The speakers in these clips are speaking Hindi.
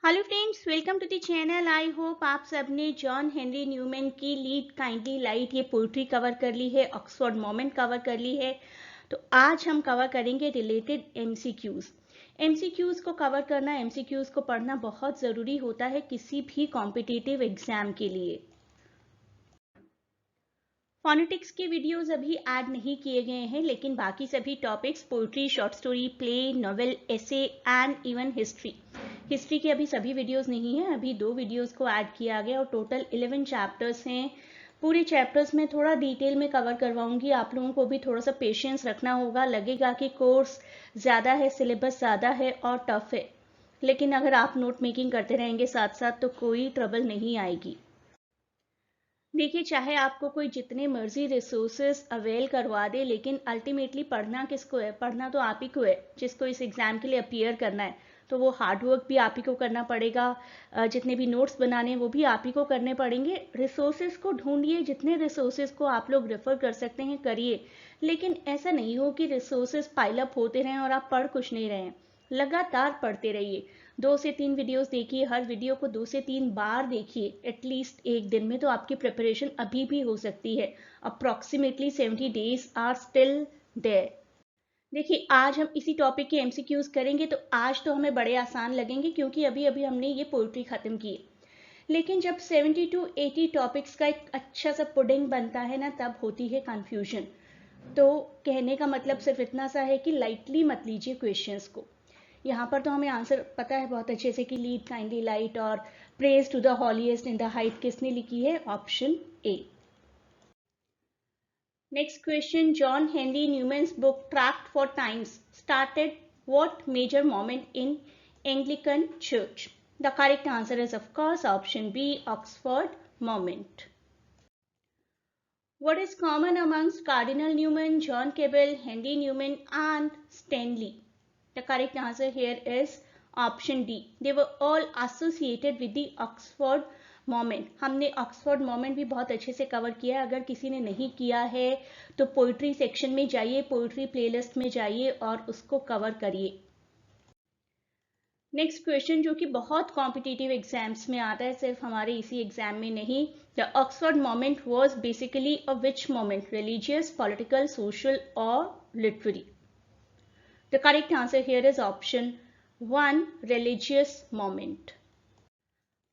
Hello friends, welcome to the channel. I hope आप सबने जॉन हेनरी न्यूमैन की लीड काइंडली लाइट ये पोइट्री कवर कर ली है, ऑक्सफोर्ड मोमेंट कवर कर ली है। तो आज हम कवर करेंगे रिलेटेड एमसीक्यूज। एमसीक्यूज को कवर करना, एमसीक्यूज को पढ़ना बहुत ज़रूरी होता है किसी भी कॉम्पिटिटिव एग्जाम के लिए। फोनेटिक्स के वीडियोस अभी ऐड नहीं किए गए हैं, लेकिन बाकी सभी topics poetry, short story, play, novel, essay and even history के अभी सभी वीडियोस नहीं है। अभी 2 वीडियोस को ऐड किया गया और टोटल 11 चैप्टर्स हैं। पूरे चैप्टर्स में थोड़ा डिटेल में कवर करवाऊंगी। आप लोगों को भी थोड़ा सा पेशेंस रखना होगा। लगेगा कि कोर्स ज़्यादा है, सिलेबस ज़्यादा है और टफ है, लेकिन अगर आप नोट मेकिंग करते रहेंगे साथ साथ तो कोई ट्रबल नहीं आएगी। देखिए, चाहे आपको कोई जितने मर्जी रिसोर्सेज अवेल करवा दे, लेकिन अल्टीमेटली पढ़ना किसको है? पढ़ना तो आप ही को है, जिसको इस एग्जाम के लिए अपियर करना है। तो वो हार्ड वर्क भी आप ही को करना पड़ेगा। जितने भी नोट्स बनाने हैं वो भी आप ही को करने पड़ेंगे। रिसोर्सेज को ढूंढिए, जितने रिसोर्सेज को आप लोग रेफर कर सकते हैं करिए, लेकिन ऐसा नहीं हो कि रिसोर्सेज पाइलअप होते रहें और आप पढ़ कुछ नहीं रहे। लगातार पढ़ते रहिए। 2 से 3 वीडियोस देखिए, हर वीडियो को 2 से 3 बार देखिए एटलीस्ट एक दिन में, तो आपकी प्रिपरेशन अभी भी हो सकती है। Approximately 70 days are still there. देखिए, आज हम इसी टॉपिक के एमसीक्यूज करेंगे, तो आज तो हमें बड़े आसान लगेंगे क्योंकि अभी अभी हमने ये पोइट्री खत्म की है। लेकिन जब 70 टू 80 टॉपिक्स का एक अच्छा सा पुडिंग बनता है ना, तब होती है कंफ्यूजन। तो कहने का मतलब सिर्फ इतना सा है कि लाइटली मत लीजिए क्वेश्चंस को। यहाँ पर तो हमें आंसर पता है बहुत अच्छे से कि लीड काइंडली लाइट और praise to the holiest in the height किसने लिखी है? Option A. Next question, John Henry Newman's book tract for times started what major moment in Anglican church? The correct answer is of course option B, Oxford moment. What is common amongst Cardinal Newman, John Keble, Henry Newman and Stanley? The correct answer here is option D. They were all associated with the Oxford moment. हमने ऑक्सफोर्ड मोमेंट भी बहुत अच्छे से कवर किया है। अगर किसी ने नहीं किया है तो पोइट्री सेक्शन में जाइए, पोइट्री प्लेलिस्ट में जाइए और उसको कवर करिए। नेक्स्ट क्वेश्चन जो कि बहुत कॉम्पिटिटिव एग्जाम्स में आता है, सिर्फ हमारे इसी एग्जाम में नहीं। The Oxford moment was basically a which moment? Religious, political, social और literary? The correct answer here is option 1, religious moment.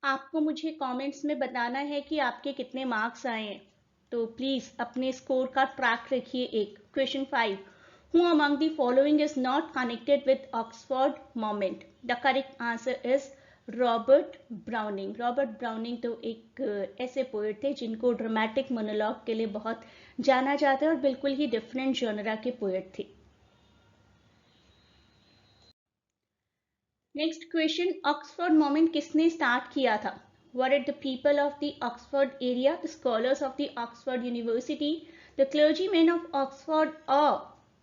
आपको मुझे कमेंट्स में बताना है कि आपके कितने मार्क्स आए हैं, तो प्लीज अपने स्कोर का ट्रैक रखिए। एक question 5, Who among the following is not connected with Oxford moment? The correct answer is Robert browning. Robert browning तो एक ऐसे पोएट थे जिनको ड्रामेटिक मोनोलॉग के लिए बहुत जाना जाता है और बिल्कुल ही डिफरेंट जॉनरा के पोएट थे। नेक्स्ट क्वेश्चन, ऑक्सफोर्ड मोमेंट किसने स्टार्ट किया था? Were it the people of the Oxford area, the scholars of the Oxford University, the clergymen of Oxford or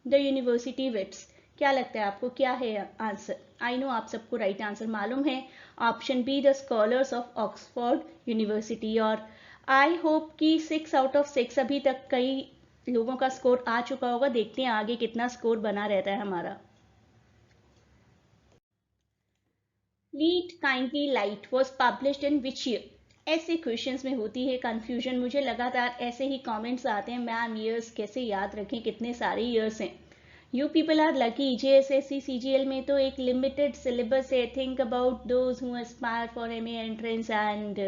the university wits? क्या लगता है आपको, क्या है आंसर? आई नो आप सबको राइट आंसर मालूम है, option B, the scholars of Oxford University. और आई होप कि 6 आउट ऑफ 6 अभी तक कई लोगों का स्कोर आ चुका होगा। देखते हैं आगे कितना स्कोर बना रहता है हमारा। Lead kindly light was published in which year? ऐसे क्वेश्चंस में होती है कंफ्यूजन। मुझे लगातार ऐसे ही कमेंट्स आते हैं, मैम ईयर्स कैसे याद रखें, कितने सारे ईयर्स हैं। You people are lucky. JSSC CGL में तो एक लिमिटेड सिलेबस है। Think about those who aspire for MA entrance and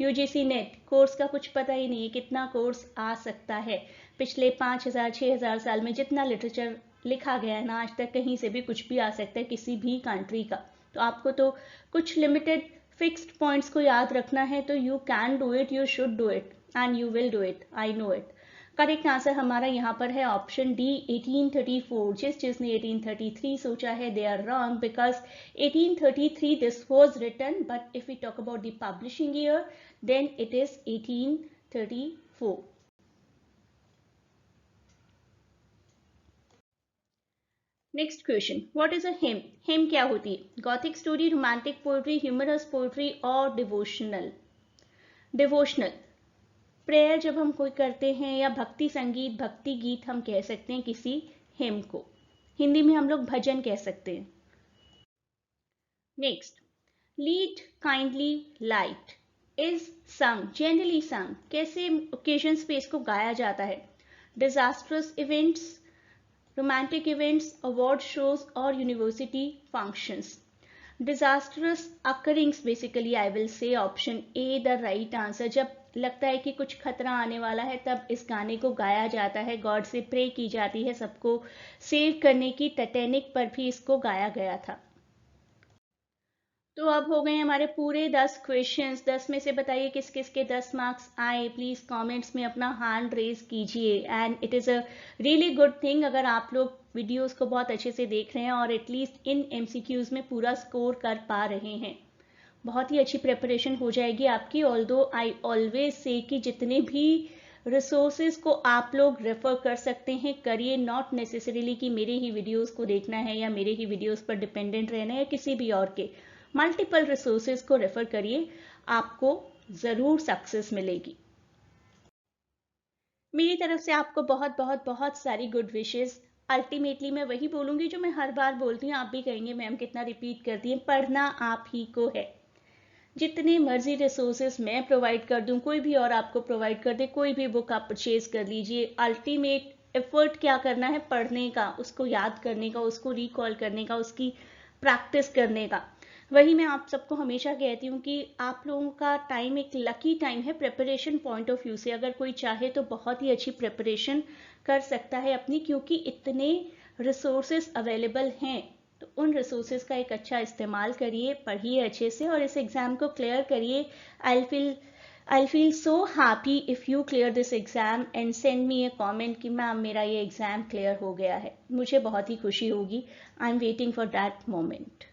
UGC NET. Course का कुछ पता ही नहीं है कितना कोर्स आ सकता है। पिछले 5000 6000 साल में जितना लिटरेचर लिखा गया है ना आज तक, कहीं से भी कुछ भी आ सकता है, किसी भी कंट्री का। तो आपको तो कुछ लिमिटेड फिक्स्ड पॉइंट्स को याद रखना है, तो you can do it, you should do it and you will do it, I know it. Correct answer हमारा यहाँ पर है ऑप्शन डी, 1834। जिसने 1833 सोचा है, they are wrong, because 1833 this was written, but if you talk about the publishing year then it is 1834। Next question, what is a hymn? Hymn क्या होती है? Gothic story, romantic poetry, humorous poetry और डिवोशनल? डिवोशनल प्रेयर जब हम कोई करते हैं, या भक्ति संगीत, भक्ति गीत हम कह सकते हैं किसी हिम को। हिंदी में हम लोग भजन कह सकते हैं। Next, lead kindly light is sung, generally sung, कैसे ओकेजन्स पे इसको गाया जाता है? Disastrous events, romantic events, award shows और university functions. Disastrous occurrings, basically I will say option A the right answer. जब लगता है कि कुछ खतरा आने वाला है तब इस गाने को गाया जाता है, गॉड से प्रे की जाती है सबको सेव करने की। टाइटैनिक पर भी इसको गाया गया था। तो अब हो गए हमारे पूरे 10 क्वेश्चंस। 10 में से बताइए किस किस के 10 मार्क्स आए। प्लीज कमेंट्स में अपना हैंड रेज कीजिए। And it is a really good thing अगर आप लोग वीडियोस को बहुत अच्छे से देख रहे हैं और एटलीस्ट इन एमसीक्यूज में पूरा स्कोर कर पा रहे हैं। बहुत ही अच्छी प्रिपरेशन हो जाएगी आपकी। ऑल्दो आई ऑलवेज से कि जितने भी रिसोर्सेज को आप लोग रेफर कर सकते हैं करिए, नॉट नेसेसरीली कि मेरे ही वीडियोस को देखना है या मेरे ही वीडियोस पर डिपेंडेंट रहना है या किसी भी और के। मल्टीपल रिसोर्सेज को रेफर करिए, आपको जरूर सक्सेस मिलेगी। मेरी तरफ से आपको बहुत बहुत बहुत सारी गुड विशेस। अल्टीमेटली मैं वही बोलूंगी जो मैं हर बार बोलती हूँ, आप भी कहेंगे मैम कितना रिपीट करती हैं, पढ़ना आप ही को है। जितने मर्जी रिसोर्सेज मैं प्रोवाइड कर दूं, कोई भी और आपको प्रोवाइड कर दे, कोई भी बुक आप परचेज कर लीजिए, अल्टीमेट एफर्ट क्या करना है? पढ़ने का, उसको याद करने का, उसको रिकॉल करने का, उसकी प्रैक्टिस करने का। वही मैं आप सबको हमेशा कहती हूँ कि आप लोगों का टाइम एक लकी टाइम है प्रिपरेशन पॉइंट ऑफ व्यू से। अगर कोई चाहे तो बहुत ही अच्छी प्रिपरेशन कर सकता है अपनी, क्योंकि इतने रिसोर्सेज अवेलेबल हैं। तो उन रिसोर्सेज का एक अच्छा इस्तेमाल करिए, पढ़िए अच्छे से और इस एग्ज़ाम को क्लियर करिए। I'll feel so happy if you clear this exam and send me a comment कि मैम मेरा ये एग्ज़ाम क्लियर हो गया है। मुझे बहुत ही खुशी होगी। I am waiting for that moment.